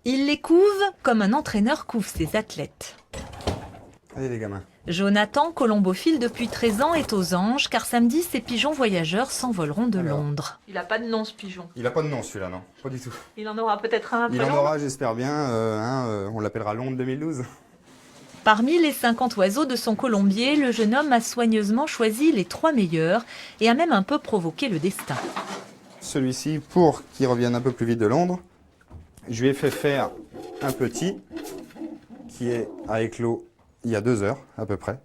Il les couve comme un entraîneur couve ses athlètes. Allez les gamins. Jonathan, colombophile depuis 13 ans, est aux anges car samedi, ces pigeons voyageurs s'envoleront de Alors. Londres. Il n'a pas de nom ce pigeon. Il a pas de nom celui-là, non, pas du tout. Il en aura peut-être un Il en aura, j'espère bien, on l'appellera Londres 2012. Parmi les 50 oiseaux de son colombier, le jeune homme a soigneusement choisi les 3 meilleurs et a même un peu provoqué le destin. Celui-ci, pour qu'il revienne un peu plus vite de Londres, je lui ai fait faire un petit qui a éclos il y a 2 heures à peu près.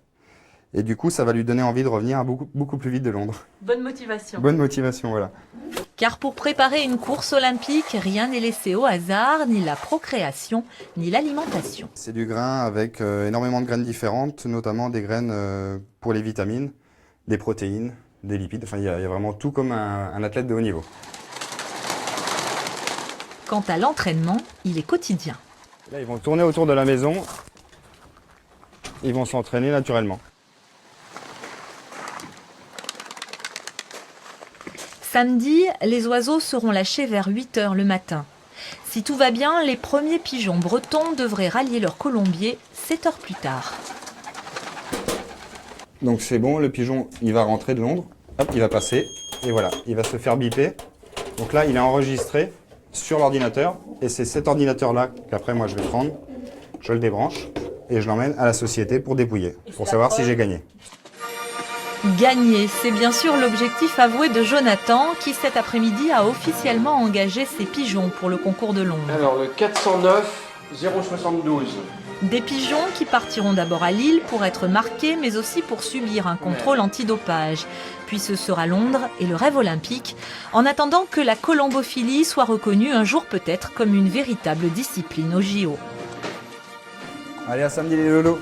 Et du coup, ça va lui donner envie de revenir beaucoup plus vite de Londres. Bonne motivation. Bonne motivation, voilà. Car pour préparer une course olympique, rien n'est laissé au hasard, ni la procréation, ni l'alimentation. C'est du grain avec énormément de graines différentes, notamment des graines pour les vitamines, des protéines, des lipides. Enfin, il y a vraiment tout comme un athlète de haut niveau. Quant à l'entraînement, il est quotidien. Là, ils vont tourner autour de la maison. Ils vont s'entraîner naturellement. Samedi, les oiseaux seront lâchés vers 8 h le matin. Si tout va bien, les premiers pigeons bretons devraient rallier leur colombier 7 heures plus tard. Donc c'est bon, le pigeon, il va rentrer de Londres. Hop, il va passer. Et voilà, il va se faire biper. Donc là, il est enregistré sur l'ordinateur. Et c'est cet ordinateur-là qu'après, moi, je vais prendre. Je le débranche et je l'emmène à la société pour dépouiller, pour savoir si j'ai gagné. Gagner, c'est bien sûr l'objectif avoué de Jonathan, qui cet après-midi a officiellement engagé ses pigeons pour le concours de Londres. Alors le 409 072. Des pigeons qui partiront d'abord à Lille pour être marqués, mais aussi pour subir un contrôle antidopage. Puis ce sera Londres et le rêve olympique, en attendant que la colombophilie soit reconnue un jour peut-être comme une véritable discipline au JO. Allez, à samedi les lolos.